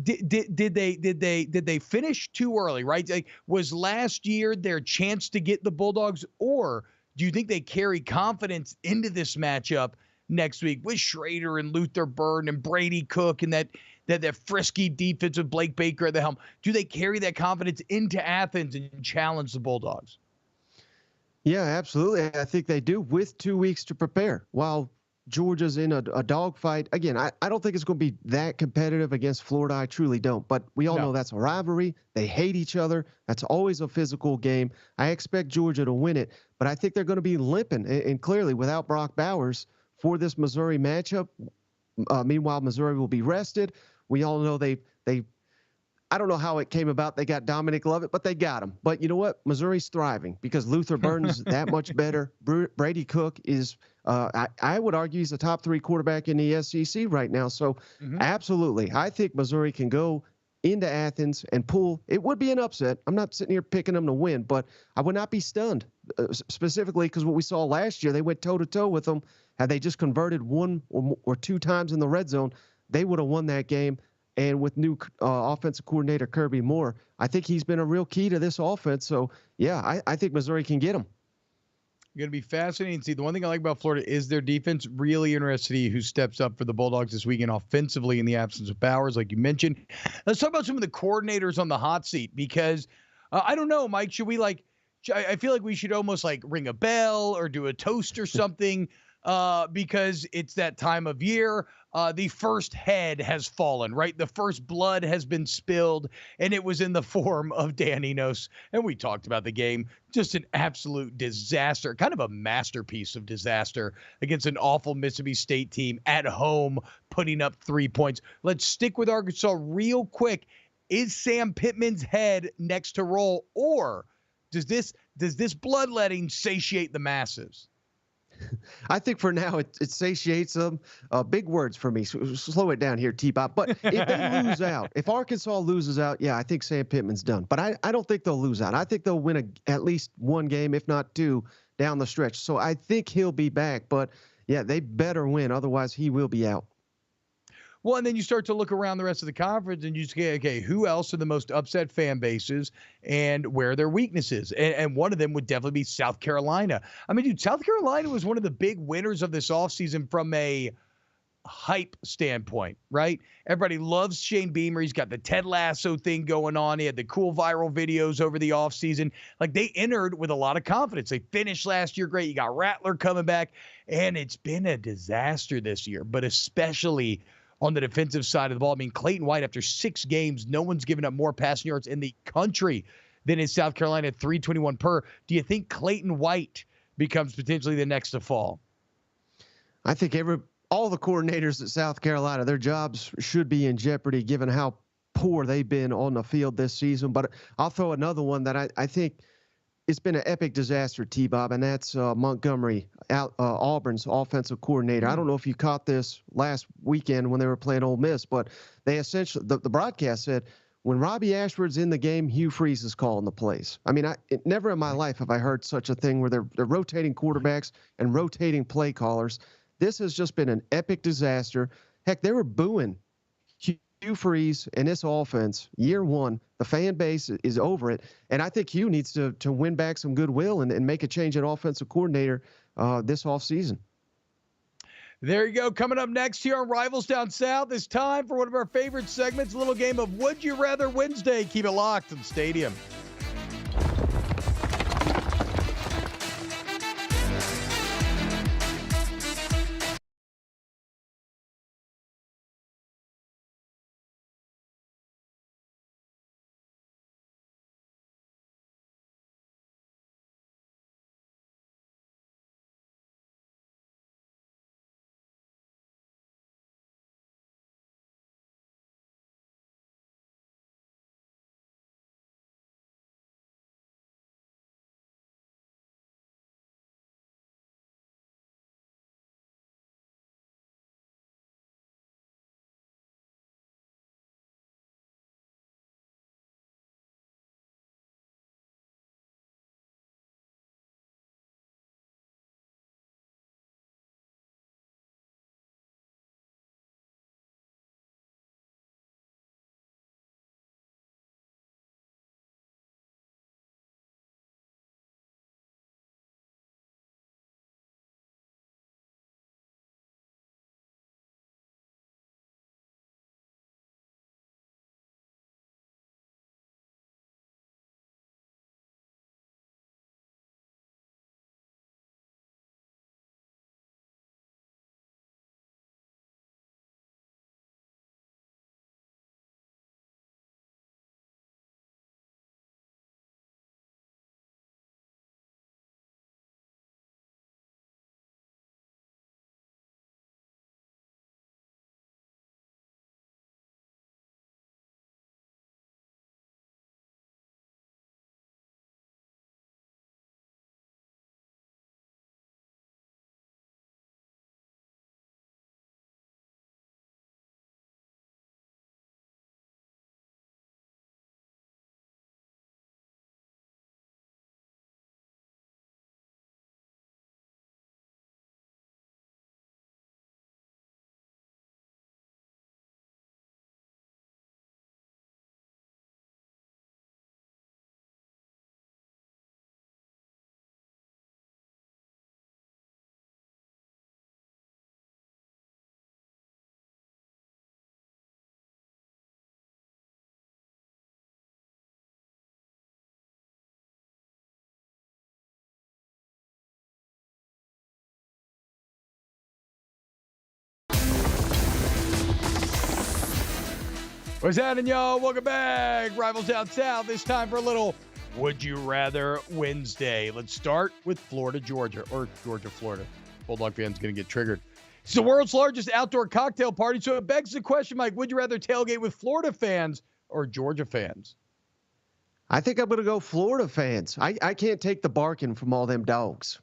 Speaker 4: did they finish too early, right? Like, was last year their chance to get the Bulldogs, or do you think they carry confidence into this matchup next week with Schrader and Luther Burden and Brady Cook and that frisky defense with Blake Baker at the helm? Do they carry that confidence into Athens and challenge the Bulldogs?
Speaker 5: Yeah, absolutely. I think they do, with 2 weeks to prepare. While Georgia's in a dogfight. Again, I don't think it's going to be that competitive against Florida. I truly don't. But we all know that's a rivalry. They hate each other. That's always a physical game. I expect Georgia to win it, but I think they're going to be limping, and clearly without Brock Bowers for this Missouri matchup. Meanwhile, Missouri will be rested. We all know they I don't know how it came about. They got Dominic Lovett, but they got him. But you know what? Missouri's thriving because Luther Burden's that much better. Brady Cook is, I would argue, he's a top 3 quarterback in the SEC right now. So absolutely, I think Missouri can go into Athens and pull. It would be an upset. I'm not sitting here picking them to win, but I would not be stunned, specifically because what we saw last year, they went toe-to-toe with them. Had they just converted 1 or 2 times in the red zone, they would have won that game. And with new offensive coordinator Kirby Moore, I think he's been a real key to this offense. So, yeah, I think Missouri can get him.
Speaker 4: Going to be fascinating to see. The one thing I like about Florida is their defense. Really interested to see who steps up for the Bulldogs this weekend offensively in the absence of Bowers, like you mentioned. Let's talk about some of the coordinators on the hot seat because I don't know, Mike, should we I feel like we should almost ring a bell or do a toast or something because it's that time of year. The first head has fallen, right? The first blood has been spilled, and it was in the form of Dan Enos. And we talked about the game. Just an absolute disaster, kind of a masterpiece of disaster against an awful Mississippi State team at home, putting up 3 points. Let's stick with Arkansas real quick. Is Sam Pittman's head next to roll, or does this bloodletting satiate the masses?
Speaker 5: I think for now it satiates them. Big words for me. Slow it down here, T-Bop. But if they lose out, if Arkansas loses out, I think Sam Pittman's done. But I don't think they'll lose out. I think they'll win at least 1 game, if not 2, down the stretch. So I think he'll be back. But, they better win. Otherwise, he will be out.
Speaker 4: Well, and then you start to look around the rest of the conference and you say, okay, who else are the most upset fan bases and where are their weaknesses? And one of them would definitely be South Carolina. I mean, dude, South Carolina was one of the big winners of this offseason from a hype standpoint, right? Everybody loves Shane Beamer. He's got the Ted Lasso thing going on. He had the cool viral videos over the offseason. They entered with a lot of confidence. They finished last year great. You got Rattler coming back, and it's been a disaster this year, but especially on the defensive side of the ball. I mean, Clayton White, after 6 games, no one's given up more passing yards in the country than is South Carolina at 321 per. Do you think Clayton White becomes potentially the next to fall?
Speaker 5: I think all the coordinators at South Carolina, their jobs should be in jeopardy given how poor they've been on the field this season. But I'll throw another one that I think it's been an epic disaster, T-Bob, and that's Montgomery, Auburn's offensive coordinator. I don't know if you caught this last weekend when they were playing Ole Miss, but they essentially, the broadcast said, when Robbie Ashford's in the game, Hugh Freeze is calling the plays. I mean, never in my life have I heard such a thing where they're rotating quarterbacks and rotating play callers. This has just been an epic disaster. Heck, they were booing Hugh Freeze and this offense year one. The fan base is over it. And I think Hugh needs to win back some goodwill and make a change at offensive coordinator this offseason.
Speaker 4: There you go. Coming up next here on Rivals Down South, it's time for one of our favorite segments, a little game of Would You Rather Wednesday. Keep it locked in the stadium. What's happening, y'all? Welcome back. Rivals Down South. It's time for a little Would You Rather Wednesday. Let's start with Florida, Georgia, or Georgia, Florida. Bulldog fans going to get triggered. It's the world's largest outdoor cocktail party, so it begs the question, Mike, would you rather tailgate with Florida fans or Georgia fans?
Speaker 5: I think I'm going to go Florida fans. I can't take the barking from all them dogs.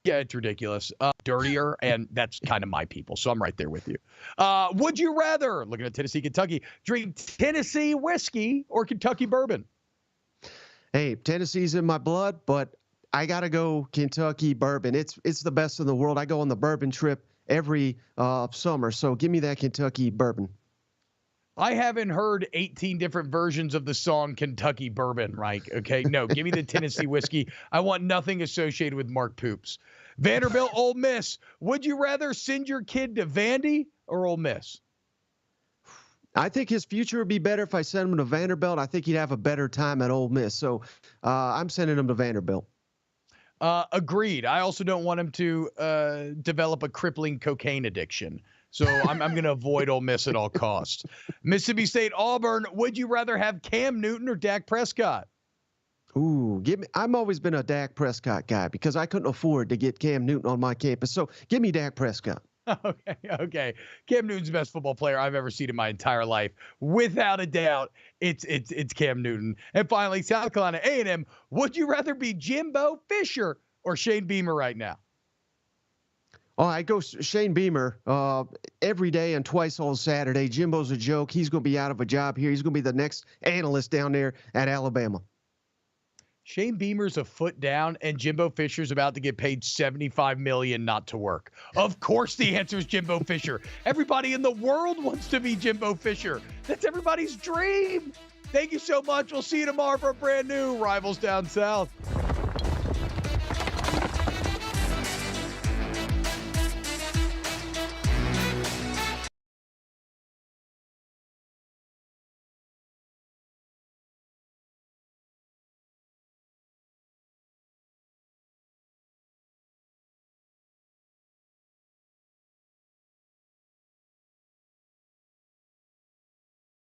Speaker 4: Yeah, it's ridiculous. Dirtier, and that's kind of my people, so I'm right there with you. Would you rather, looking at Tennessee, Kentucky, drink Tennessee whiskey or Kentucky bourbon?
Speaker 5: Hey, Tennessee's in my blood, but I got to go Kentucky bourbon. It's the best in the world. I go on the bourbon trip every summer, so give me that Kentucky bourbon.
Speaker 4: I haven't heard 18 different versions of the song Kentucky Bourbon, right? Okay, no, give me the Tennessee whiskey. I want nothing associated with Mark Poops. Vanderbilt, Ole Miss. Would you rather send your kid to Vandy or Ole Miss?
Speaker 5: I think his future would be better if I sent him to Vanderbilt. I think he'd have a better time at Ole Miss. So I'm sending him to Vanderbilt.
Speaker 4: Agreed. I also don't want him to develop a crippling cocaine addiction. So I'm going to avoid Ole Miss at all costs. Mississippi State, Auburn. Would you rather have Cam Newton or Dak Prescott?
Speaker 5: Ooh, I'm always been a Dak Prescott guy because I couldn't afford to get Cam Newton on my campus. So give me Dak Prescott.
Speaker 4: Okay. Cam Newton's the best football player I've ever seen in my entire life. Without a doubt, it's Cam Newton. And finally, South Carolina A&M, would you rather be Jimbo Fisher or Shane Beamer right now?
Speaker 5: Oh, I go Shane Beamer every day and twice on Saturday. Jimbo's a joke. He's going to be out of a job here. He's going to be the next analyst down there at Alabama.
Speaker 4: Shane Beamer's a foot down, and Jimbo Fisher's about to get paid $75 million not to work. Of course the answer is Jimbo Fisher. Everybody in the world wants to be Jimbo Fisher. That's everybody's dream. Thank you so much. We'll see you tomorrow for a brand new Rivals Down South.